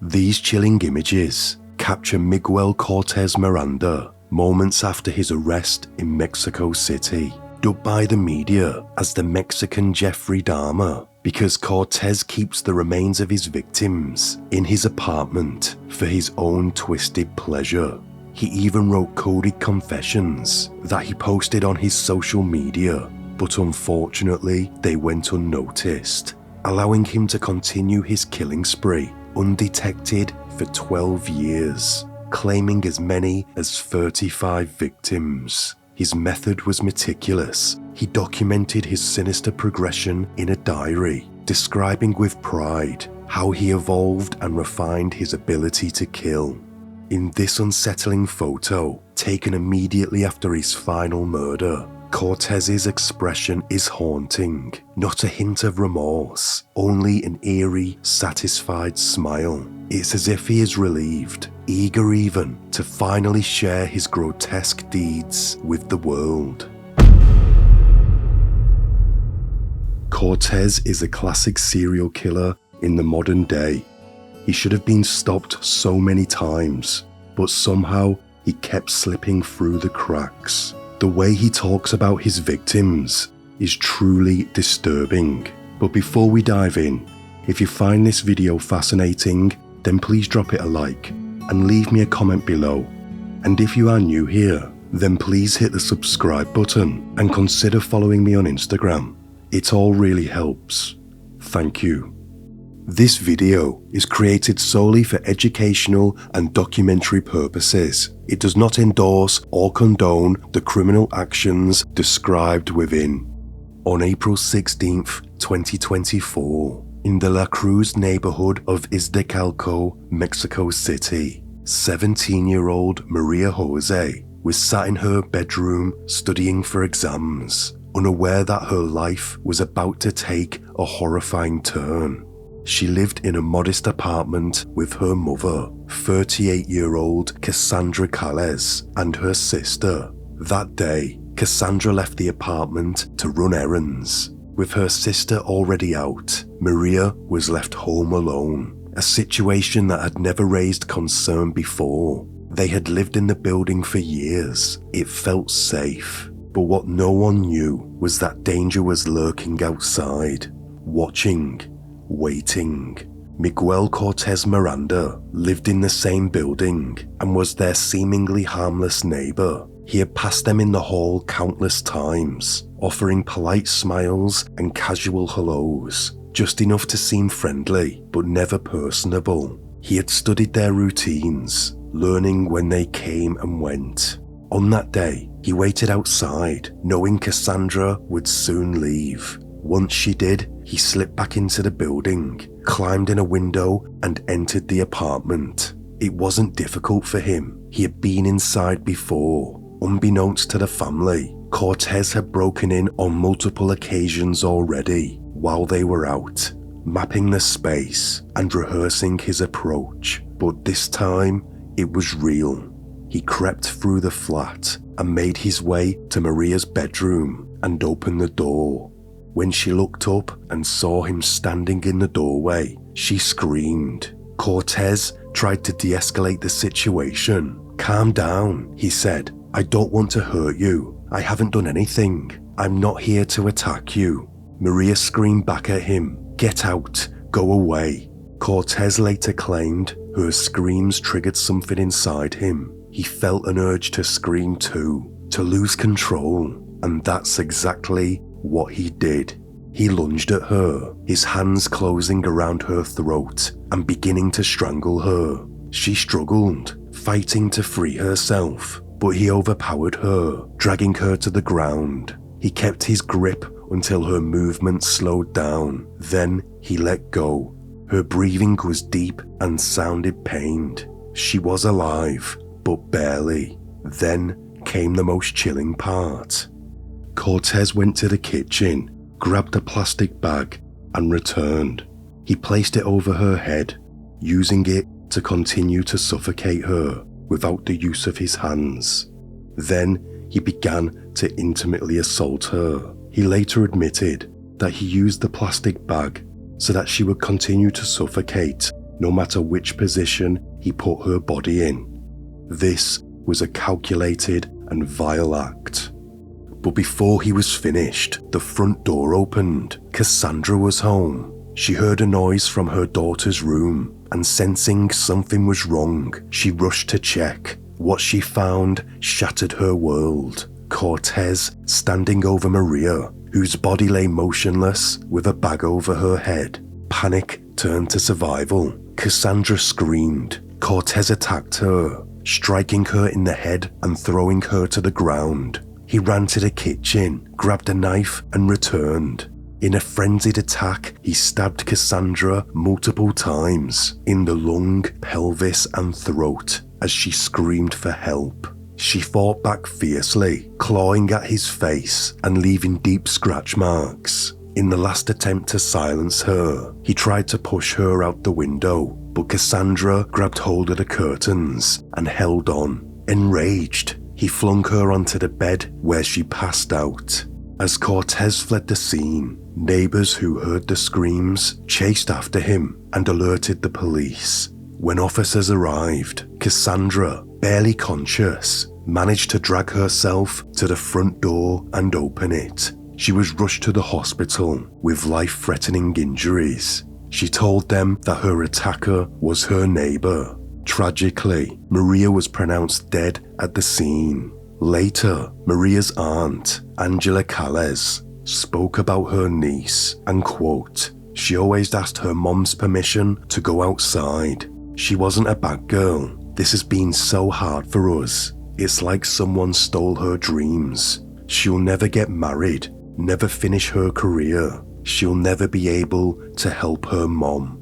These chilling images capture Miguel Cortez Miranda moments after his arrest in Mexico City, dubbed by the media as the Mexican Jeffrey Dahmer because Cortez keeps the remains of his victims in his apartment for his own twisted pleasure. He even wrote coded confessions that he posted on his social media, but unfortunately they went unnoticed, allowing him to continue his killing spree undetected for 12 years, claiming as many as 35 victims. His method was meticulous. He documented his sinister progression in a diary, describing with pride how he evolved and refined his ability to kill. In this unsettling photo, taken immediately after his final murder, Cortez's expression is haunting, not a hint of remorse, only an eerie, satisfied smile. It's as if he is relieved, eager even to finally share his grotesque deeds with the world. Cortez is a classic serial killer in the modern day. He should have been stopped so many times, but somehow he kept slipping through the cracks. The way he talks about his victims is truly disturbing. But before we dive in, if you find this video fascinating, then please drop it a like and leave me a comment below. And if you are new here, then please hit the subscribe button and consider following me on Instagram. It all really helps. Thank you. This video is created solely for educational and documentary purposes. It does not endorse or condone the criminal actions described within. On April 16th, 2024, in the La Cruz neighborhood of Iztacalco, Mexico City, 17-year-old Maria Jose was sat in her bedroom studying for exams, unaware that her life was about to take a horrifying turn. She lived in a modest apartment with her mother, 38-year-old Cassandra Calles, and her sister. That day, Cassandra left the apartment to run errands. With her sister already out, Maria was left home alone, a situation that had never raised concern before. They had lived in the building for years. It felt safe. But what no one knew was that danger was lurking outside, watching, waiting. Miguel Cortez Miranda lived in the same building and was their seemingly harmless neighbor. He had passed them in the hall countless times, offering polite smiles and casual hellos, just enough to seem friendly but never personable. He had studied their routines, learning when they came and went. On that day, he waited outside, knowing Cassandra would soon leave. Once she did, he slipped back into the building, climbed in a window, and entered the apartment. It wasn't difficult for him. He had been inside before. Unbeknownst to the family, Cortez had broken in on multiple occasions already while they were out, mapping the space and rehearsing his approach. But this time, it was real. He crept through the flat and made his way to Maria's bedroom and opened the door. When she looked up and saw him standing in the doorway, she screamed. Cortez tried to de-escalate the situation. "Calm down," he said. "I don't want to hurt you. I haven't done anything. I'm not here to attack you." Maria screamed back at him, "Get out, go away." Cortez later claimed her screams triggered something inside him. He felt an urge to scream too, to lose control, and that's exactly what he did. He lunged at her, his hands closing around her throat and beginning to strangle her. She struggled, fighting to free herself, but he overpowered her, dragging her to the ground. He kept his grip until her movement slowed down. Then he let go. Her breathing was deep and sounded pained. She was alive, but barely. Then came the most chilling part. Cortez went to the kitchen, grabbed a plastic bag, and returned. He placed it over her head, using it to continue to suffocate her without the use of his hands. Then he began to intimately assault her. He later admitted that he used the plastic bag so that she would continue to suffocate no matter which position he put her body in. This was a calculated and vile act. But before he was finished, the front door opened. Cassandra was home. She heard a noise from her daughter's room, and sensing something was wrong, she rushed to check. What she found shattered her world. Cortez standing over Maria, whose body lay motionless with a bag over her head. Panic turned to survival. Cassandra screamed. Cortez attacked her, striking her in the head and throwing her to the ground. He ran to the kitchen, grabbed a knife and returned. In a frenzied attack, he stabbed Cassandra multiple times in the lung, pelvis and throat as she screamed for help. She fought back fiercely, clawing at his face and leaving deep scratch marks. In the last attempt to silence her, he tried to push her out the window, but Cassandra grabbed hold of the curtains and held on. Enraged, he flung her onto the bed where she passed out. As Cortez fled the scene, neighbors who heard the screams chased after him and alerted the police. When officers arrived, Cassandra, barely conscious, managed to drag herself to the front door and open it. She was rushed to the hospital with life-threatening injuries. She told them that her attacker was her neighbor. Tragically, Maria was pronounced dead at the scene. Later, Maria's aunt, Angela Calles, spoke about her niece and quote, "She always asked her mom's permission to go outside. She wasn't a bad girl. This has been so hard for us. It's like someone stole her dreams. She'll never get married, never finish her career. She'll never be able to help her mom."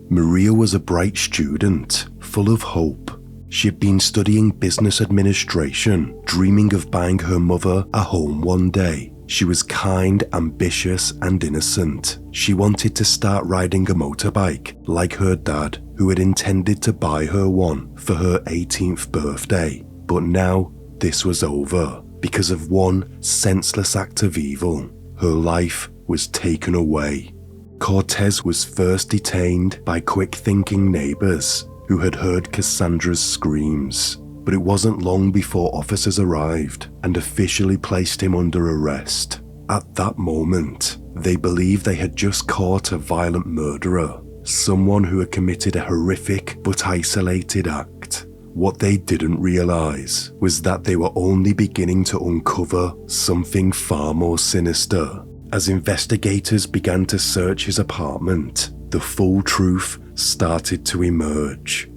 Maria was a bright student, full of hope. She had been studying business administration, dreaming of buying her mother a home one day. She was kind, ambitious, and innocent. She wanted to start riding a motorbike like her dad, who had intended to buy her one for her 18th birthday. But now, this was over. Because of one senseless act of evil, her life was taken away. Cortez was first detained by quick-thinking neighbors who had heard Cassandra's screams, but it wasn't long before officers arrived and officially placed him under arrest. At that moment, they believed they had just caught a violent murderer, someone who had committed a horrific but isolated act. What they didn't realize was that they were only beginning to uncover something far more sinister. As investigators began to search his apartment, the full truth started to emerge.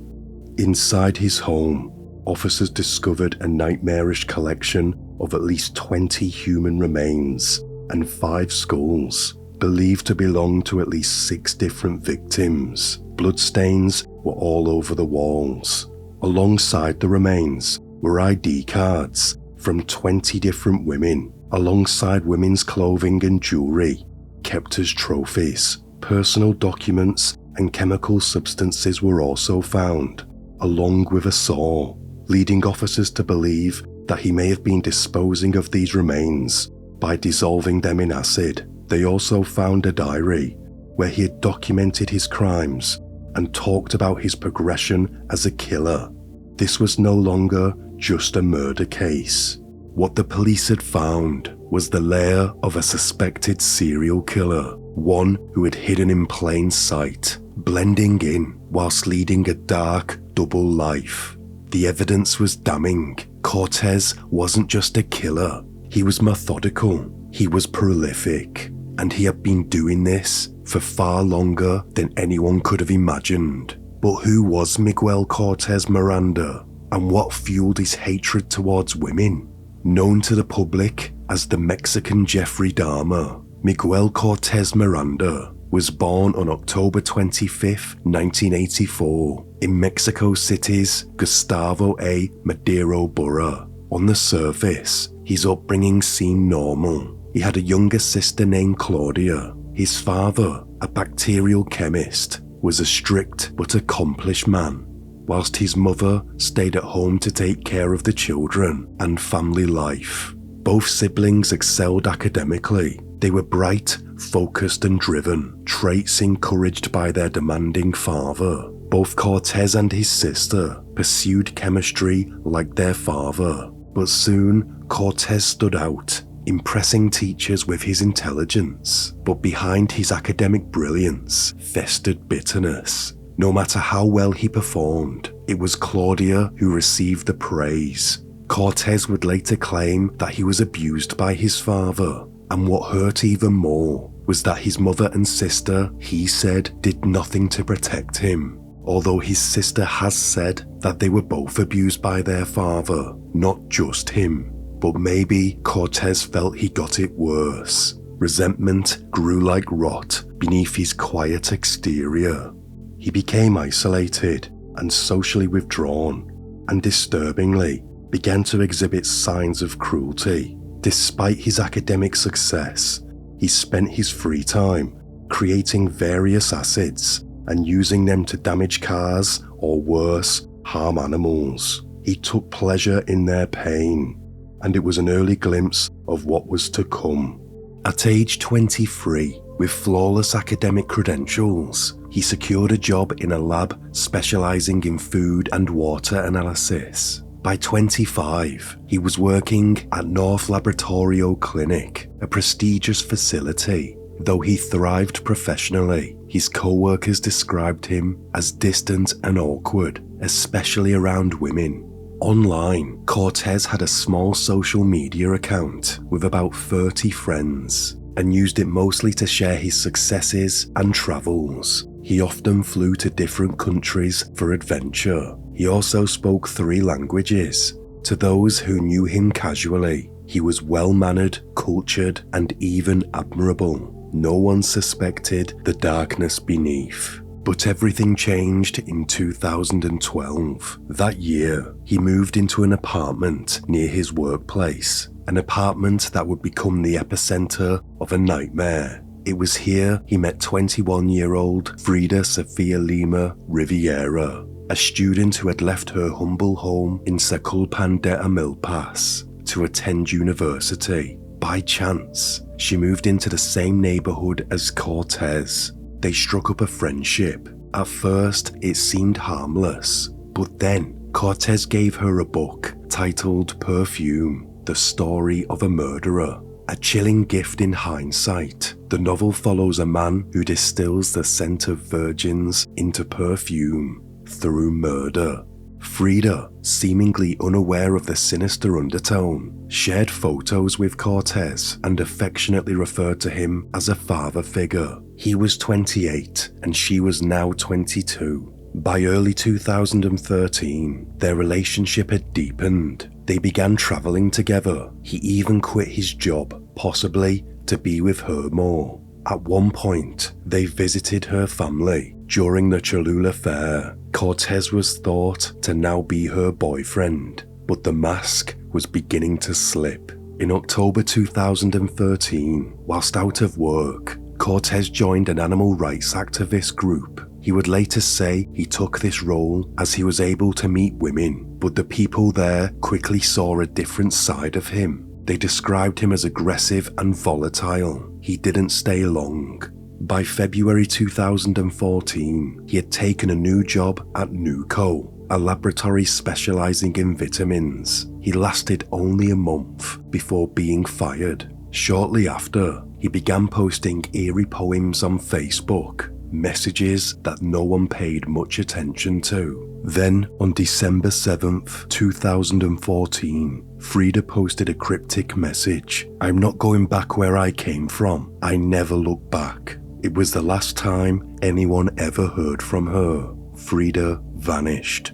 Inside his home, officers discovered a nightmarish collection of at least 20 human remains and 5 skulls, believed to belong to at least 6 different victims. Bloodstains were all over the walls. Alongside the remains were ID cards from 20 different women, alongside women's clothing and jewelry, kept as trophies. Personal documents and chemical substances were also found, along with a saw, leading officers to believe that he may have been disposing of these remains by dissolving them in acid. They also found a diary where he had documented his crimes and talked about his progression as a killer. This was no longer just a murder case. What the police had found was the lair of a suspected serial killer, one who had hidden in plain sight, blending in whilst leading a dark, double life. The evidence was damning. Cortez wasn't just a killer. He was methodical. He was prolific. And he had been doing this for far longer than anyone could have imagined. But who was Miguel Cortez Miranda, and what fueled his hatred towards women? Known to the public as the Mexican Jeffrey Dahmer, Miguel Cortez Miranda was born on October 25, 1984, in Mexico City's Gustavo A. Madero borough. On the surface, his upbringing seemed normal. He had a younger sister named Claudia. His father, a bacterial chemist, was a strict but accomplished man, whilst his mother stayed at home to take care of the children and family life. Both siblings excelled academically. They were bright, focused and driven, traits encouraged by their demanding father. Both Cortez and his sister pursued chemistry like their father, but soon Cortez stood out, impressing teachers with his intelligence. But behind his academic brilliance festered bitterness. No matter how well he performed, it was Claudia who received the praise. Cortez would later claim that he was abused by his father, and what hurt even more was that his mother and sister, he said, did nothing to protect him. Although his sister has said that they were both abused by their father, not just him. But maybe Cortez felt he got it worse. Resentment grew like rot beneath his quiet exterior. He became isolated and socially withdrawn, and disturbingly began to exhibit signs of cruelty. Despite his academic success, he spent his free time creating various acids and using them to damage cars or worse, harm animals. He took pleasure in their pain, and it was an early glimpse of what was to come. At age 23, with flawless academic credentials, he secured a job in a lab specializing in food and water analysis. By 25, he was working at North Laboratorio Clinic, a prestigious facility. Though he thrived professionally, his co-workers described him as distant and awkward, especially around women. Online, Cortez had a small social media account with about 30 friends and used it mostly to share his successes and travels. He often flew to different countries for adventure. He also spoke 3 languages. To those who knew him casually, he was well-mannered, cultured, and even admirable. No one suspected the darkness beneath. But everything changed in 2012. That year, he moved into an apartment near his workplace, an apartment that would become the epicenter of a nightmare. It was here he met 21-year-old Frida Sofia Lima Riviera, a student who had left her humble home in Zacualpan de Amilpas to attend university. By chance, she moved into the same neighborhood as Cortez. They struck up a friendship. At first, it seemed harmless, but then Cortez gave her a book titled Perfume, The Story of a Murderer. A chilling gift in hindsight. The novel follows a man who distills the scent of virgins into perfume through murder. Frida, seemingly unaware of the sinister undertone, shared photos with Cortez and affectionately referred to him as a father figure. He was 28 and she was now 22. By early 2013, their relationship had deepened. They began traveling together. He even quit his job, possibly to be with her more. At one point, they visited her family. During the Cholula Fair, Cortez was thought to now be her boyfriend, but the mask was beginning to slip. In October 2013, whilst out of work, Cortez joined an animal rights activist group. He would later say he took this role as he was able to meet women, but the people there quickly saw a different side of him. They described him as aggressive and volatile. He didn't stay long. By February 2014, he had taken a new job at Nuco, a laboratory specializing in vitamins. He lasted only a month before being fired. Shortly after, he began posting eerie poems on Facebook, messages that no one paid much attention to. Then, on December 7th, 2014, Frida posted a cryptic message. "I'm not going back where I came from. I never look back." It was the last time anyone ever heard from her. Frida vanished.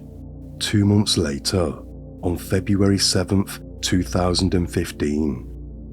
2 months later, on February 7th, 2015,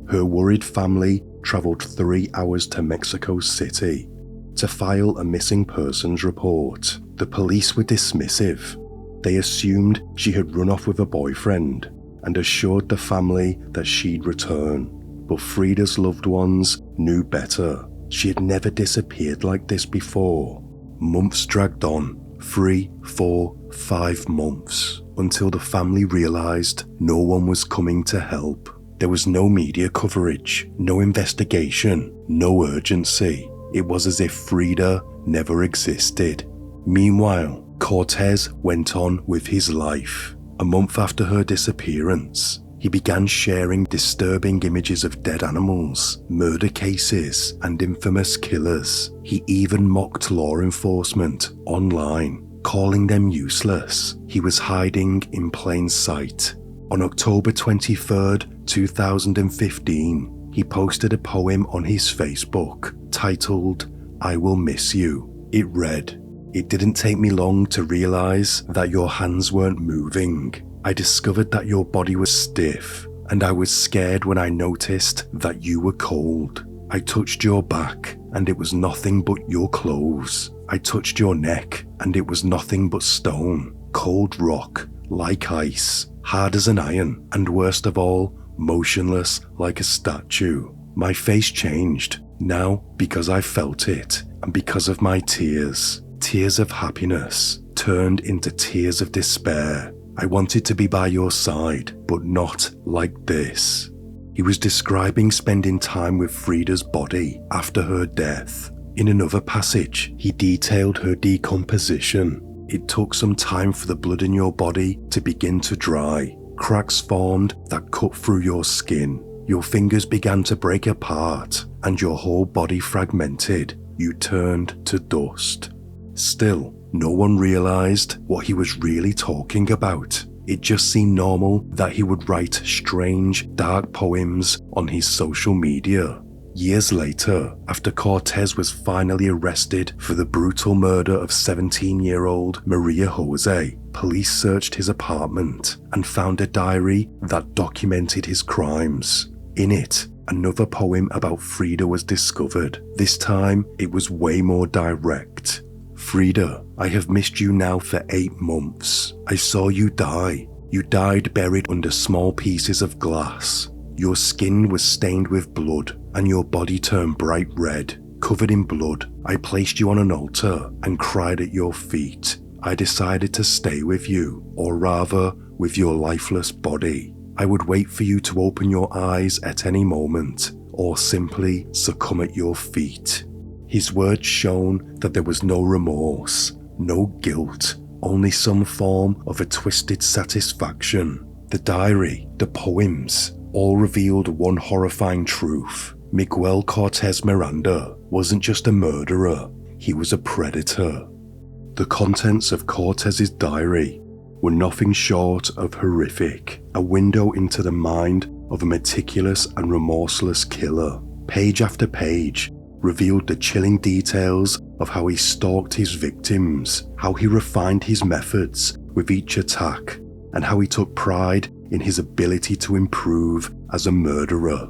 her worried family traveled 3 hours to Mexico City to file a missing persons report. The police were dismissive. They assumed she had run off with a boyfriend and assured the family that she'd return. But Frida's loved ones knew better. She had never disappeared like this before. Months dragged on, 3, 4, 5 months, until the family realized no one was coming to help. There was no media coverage, no investigation, no urgency. It was as if Frida never existed. Meanwhile, Cortez went on with his life. A month after her disappearance, he began sharing disturbing images of dead animals, murder cases, and infamous killers. He even mocked law enforcement online, calling them useless. He was hiding in plain sight. On October 23rd, 2015, he posted a poem on his Facebook titled, "I Will Miss You." It read, "It didn't take me long to realize that your hands weren't moving. I discovered that your body was stiff, and I was scared when I noticed that you were cold. I touched your back, and it was nothing but your clothes. I touched your neck, and it was nothing but stone, cold rock, like ice, hard as an iron, and worst of all, motionless like a statue. My face changed, now because I felt it, and because of my tears. Tears of happiness turned into tears of despair. I wanted to be by your side, but not like this." He was describing spending time with Frida's body after her death. In another passage, he detailed her decomposition. "It took some time for the blood in your body to begin to dry. Cracks formed that cut through your skin. Your fingers began to break apart, and your whole body fragmented. You turned to dust." Still, no one realized what he was really talking about. It just seemed normal that he would write strange, dark poems on his social media. Years later, after Cortez was finally arrested for the brutal murder of 17-year-old Maria Jose, police searched his apartment and found a diary that documented his crimes. In it, another poem about Frida was discovered. This time, it was way more direct. "Frida, I have missed you now for 8 months. I saw you die. You died buried under small pieces of glass. Your skin was stained with blood, and your body turned bright red. Covered in blood, I placed you on an altar and cried at your feet. I decided to stay with you, or rather, with your lifeless body. I would wait for you to open your eyes at any moment, or simply succumb at your feet." His words shown that there was no remorse, no guilt, only some form of a twisted satisfaction. The diary, the poems, all revealed one horrifying truth. Miguel Cortez Miranda wasn't just a murderer, he was a predator. The contents of Cortez's diary were nothing short of horrific, a window into the mind of a meticulous and remorseless killer. Page after page revealed the chilling details of how he stalked his victims, how he refined his methods with each attack, and how he took pride in his ability to improve as a murderer.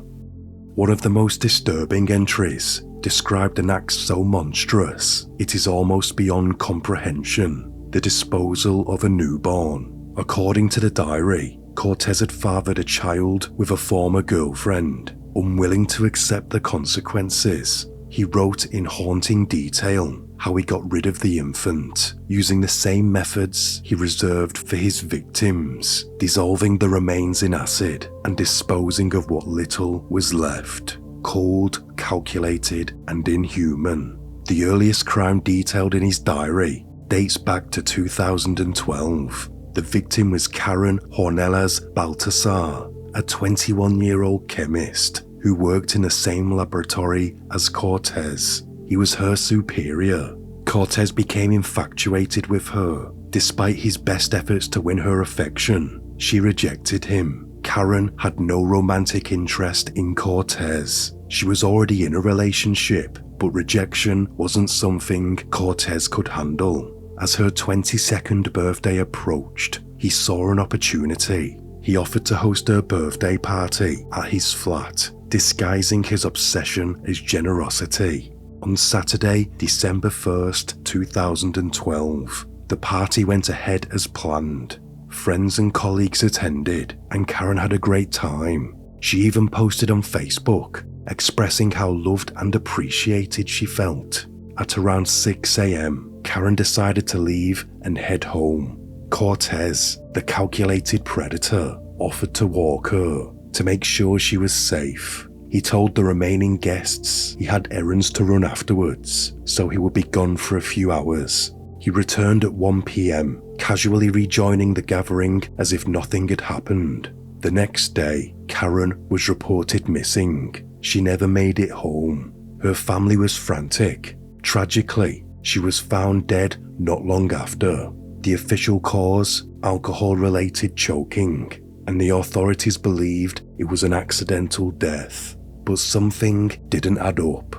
One of the most disturbing entries described an act so monstrous it is almost beyond comprehension: the disposal of a newborn. According to the diary, Cortez had fathered a child with a former girlfriend. Unwilling to accept the consequences, he wrote in haunting detail how he got rid of the infant, using the same methods he reserved for his victims, dissolving the remains in acid and disposing of what little was left. Cold, calculated, and inhuman. The earliest crime detailed in his diary dates back to 2012. The victim was Karen Hornelas Baltasar, a 21-year-old chemist who worked in the same laboratory as Cortez. He was her superior. Cortez became infatuated with her. Despite his best efforts to win her affection, she rejected him. Karen had no romantic interest in Cortez. She was already in a relationship, but rejection wasn't something Cortez could handle. As her 22nd birthday approached, he saw an opportunity. He offered to host her birthday party at his flat, disguising his obsession as generosity. On Saturday, December 1st, 2012, the party went ahead as planned. Friends and colleagues attended, and Karen had a great time. She even posted on Facebook, expressing how loved and appreciated she felt. At around 6 a.m, Karen decided to leave and head home. Cortez, the calculated predator, offered to walk her to make sure she was safe. He told the remaining guests he had errands to run afterwards, so he would be gone for a few hours. He returned at 1 p.m, casually rejoining the gathering as if nothing had happened. The next day, Karen was reported missing. She never made it home. Her family was frantic. Tragically, she was found dead not long after. The official cause, alcohol-related choking, and the authorities believed it was an accidental death. But something didn't add up.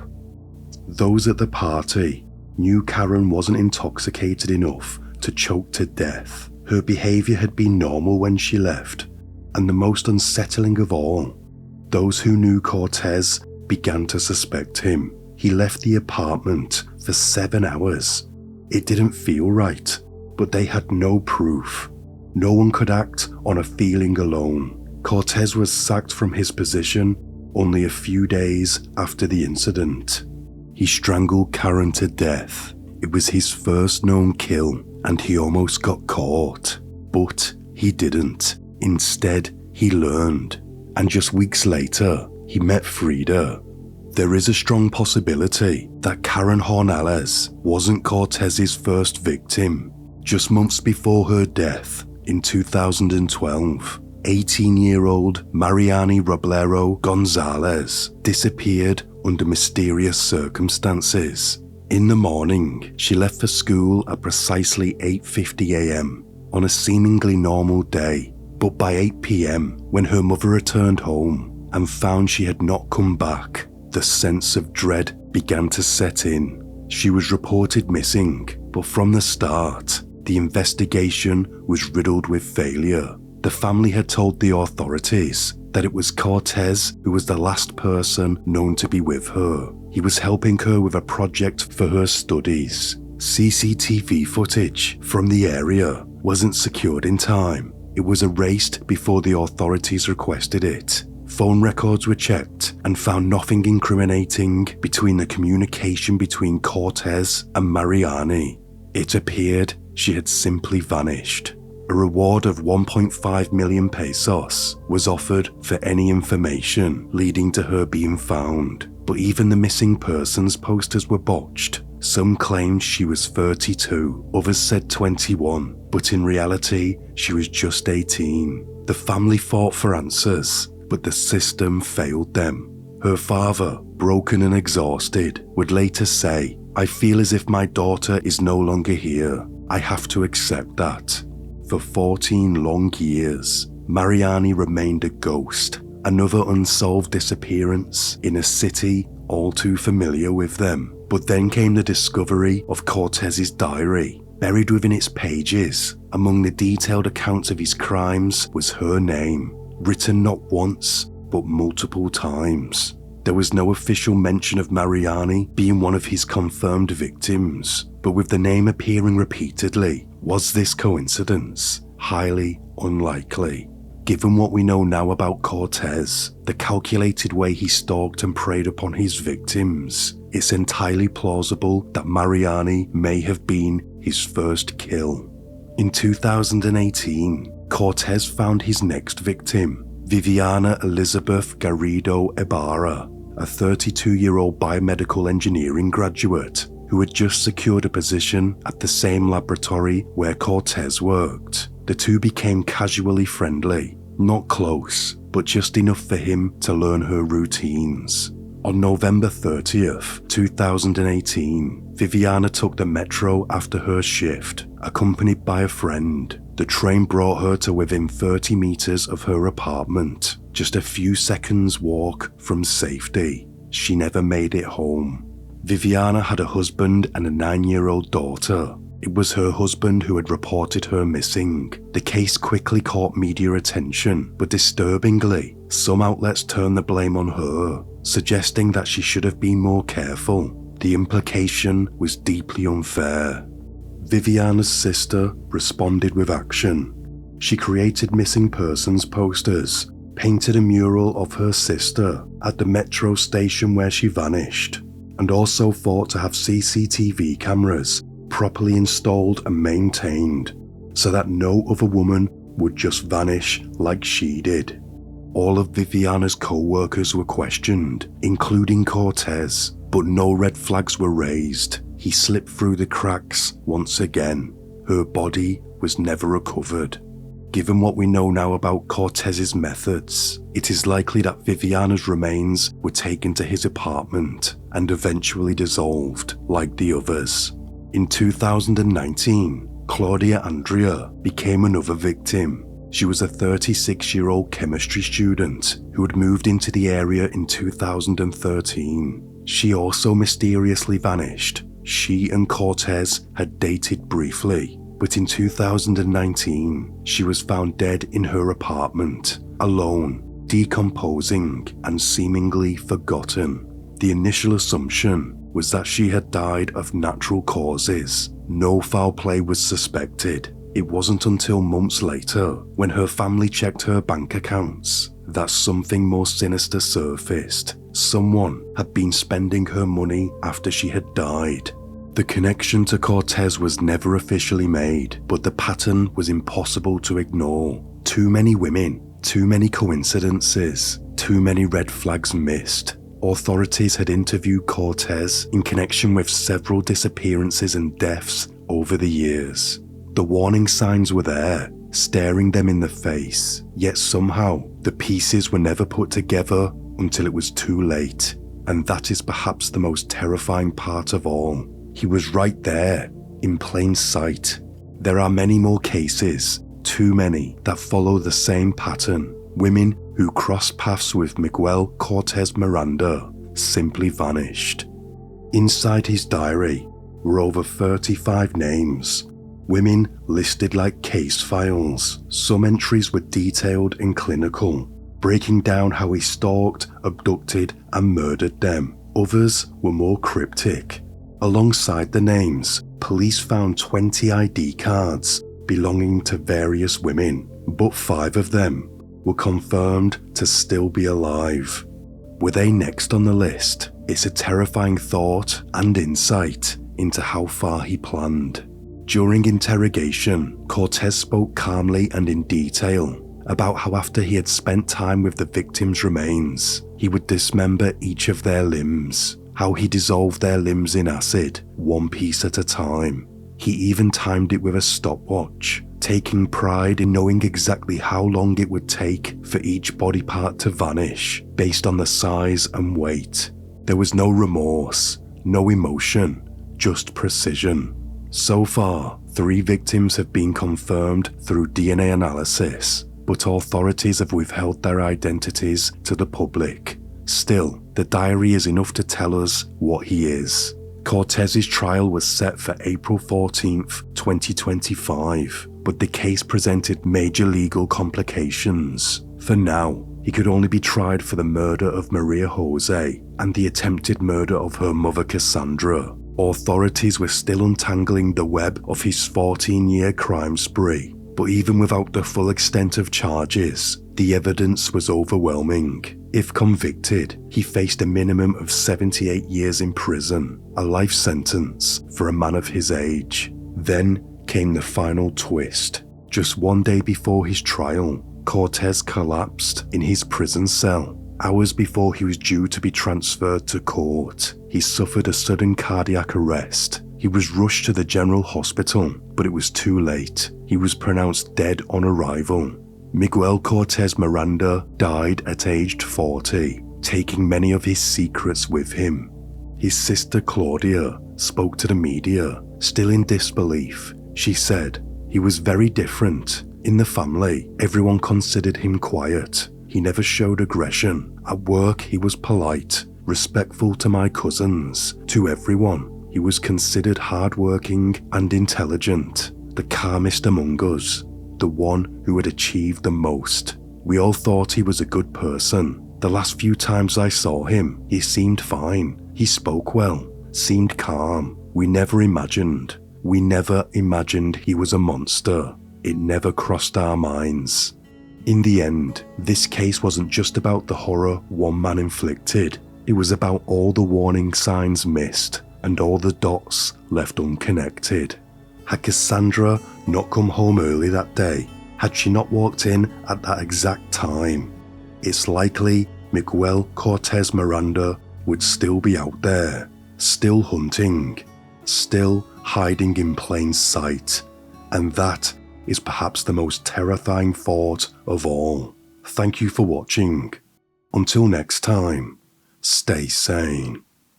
Those at the party knew Karen wasn't intoxicated enough to choke to death. Her behaviour had been normal when she left, and the most unsettling of all, those who knew Cortez began to suspect him. He left the apartment for 7 hours. It didn't feel right, but they had no proof. No one could act on a feeling alone. Cortez was sacked from his position only a few days after the incident. He strangled Karen to death. It was his first known kill, and he almost got caught. But he didn't. Instead, he learned. And just weeks later, he met Frida. There is a strong possibility that Karen Hornales wasn't Cortez's first victim. Just months before her death, in 2012, 18-year-old Mariani Roblero Gonzalez disappeared under mysterious circumstances. In the morning, she left for school at precisely 8:50 a.m. on a seemingly normal day, but by 8 p.m, when her mother returned home and found she had not come back, the sense of dread began to set in. She was reported missing, but from the start, the investigation was riddled with failure. The family had told the authorities that it was Cortez who was the last person known to be with her. He was helping her with a project for her studies. CCTV footage from the area wasn't secured in time. It was erased before the authorities requested it. Phone records were checked and found nothing incriminating between the communication between Cortez and Mariani. It appeared she had simply vanished. A reward of 1.5 million pesos was offered for any information leading to her being found, but even the missing persons posters were botched. Some claimed she was 32, others said 21, but in reality, she was just 18. The family fought for answers, but the system failed them. Her father, broken and exhausted, would later say, "I feel as if my daughter is no longer here. I have to accept that." For 14 long years, Mariani remained a ghost, another unsolved disappearance in a city all too familiar with them. But then came the discovery of Cortez's diary. Buried within its pages, among the detailed accounts of his crimes, was her name, written not once, but multiple times. There was no official mention of Mariani being one of his confirmed victims, but with the name appearing repeatedly, was this coincidence? Highly unlikely. Given what we know now about Cortez, the calculated way he stalked and preyed upon his victims, it's entirely plausible that Mariani may have been his first kill. In 2018, Cortez found his next victim, Viviana Elizabeth Garrido Ibarra, a 32-year-old biomedical engineering graduate who had just secured a position at the same laboratory where Cortez worked. The two became casually friendly, not close, but just enough for him to learn her routines. On November 30th, 2018, Viviana took the metro after her shift, accompanied by a friend. The train brought her to within 30 meters of her apartment, just a few seconds walk from safety. She never made it home. Viviana had a husband and a 9-year-old daughter. It was her husband who had reported her missing. The case quickly caught media attention, but disturbingly, some outlets turned the blame on her, suggesting that she should have been more careful. The implication was deeply unfair. Viviana's sister responded with action. She created missing persons posters, painted a mural of her sister at the metro station where she vanished, and also fought to have CCTV cameras properly installed and maintained so that no other woman would just vanish like she did. All of Viviana's co-workers were questioned, including Cortez, but no red flags were raised. he slipped through the cracks once again. Her body was never recovered. Given what we know now about Cortez's methods, it is likely that Viviana's remains were taken to his apartment and eventually dissolved like the others. In 2019, Claudia Andrea became another victim. She was a 36-year-old chemistry student who had moved into the area in 2013. She also mysteriously vanished. She and Cortez had dated briefly, but in 2019, she was found dead in her apartment, alone, decomposing and seemingly forgotten. The initial assumption was that she had died of natural causes. No foul play was suspected. It wasn't until months later, when her family checked her bank accounts, that something more sinister surfaced. Someone had been spending her money after she had died. The connection to Cortez was never officially made, but the pattern was impossible to ignore. Too many women, too many coincidences, too many red flags missed. Authorities had interviewed Cortez in connection with several disappearances and deaths over the years. The warning signs were there, staring them in the face, yet somehow the pieces were never put together until it was too late. And that is perhaps the most terrifying part of all. He was right there, in plain sight. There are many more cases, too many, that follow the same pattern. Women who crossed paths with Miguel Cortez Miranda simply vanished. Inside his diary were over 35 names. Women listed like case files. Some entries were detailed and clinical, breaking down how he stalked, abducted, and murdered them. Others were more cryptic. Alongside the names, police found 20 ID cards belonging to various women, but 5 of them were confirmed to still be alive. Were they next on the list? It's a terrifying thought and insight into how far he planned. During interrogation, Cortez spoke calmly and in detail about how after he had spent time with the victims' remains, he would dismember each of their limbs, how he dissolved their limbs in acid, one piece at a time. He even timed it with a stopwatch, taking pride in knowing exactly how long it would take for each body part to vanish based on the size and weight. There was no remorse, no emotion, just precision. So far, 3 victims have been confirmed through DNA analysis, but authorities have withheld their identities to the public. Still, the diary is enough to tell us what he is. Cortez's trial was set for April 14th, 2025, but the case presented major legal complications. For now, he could only be tried for the murder of Maria Jose and the attempted murder of her mother Cassandra. Authorities were still untangling the web of his 14-year crime spree, but even without the full extent of charges, the evidence was overwhelming. If convicted, he faced a minimum of 78 years in prison, a life sentence for a man of his age. Then came the final twist. Just one day before his trial, Cortez collapsed in his prison cell. Hours before he was due to be transferred to court, he suffered a sudden cardiac arrest. He was rushed to the general hospital, but it was too late. He was pronounced dead on arrival. Miguel Cortez Miranda died at age 40, taking many of his secrets with him. His sister Claudia spoke to the media, still in disbelief. She said, "He was very different. In the family, everyone considered him quiet. He never showed aggression. At work, he was polite, respectful to my cousins, to everyone. He was considered hardworking and intelligent, the calmest among us, the one who had achieved the most. We all thought he was a good person. The last few times I saw him, he seemed fine. He spoke well, seemed calm. We never imagined he was a monster. It never crossed our minds." In the end, this case wasn't just about the horror one man inflicted. It was about all the warning signs missed and all the dots left unconnected. Had Cassandra not come home early that day? Had she not walked in at that exact time? It's likely Miguel Cortez Miranda would still be out there, still hunting, still hiding in plain sight, and that is perhaps the most terrifying thought of all. Thank you for watching. Until next time, stay sane.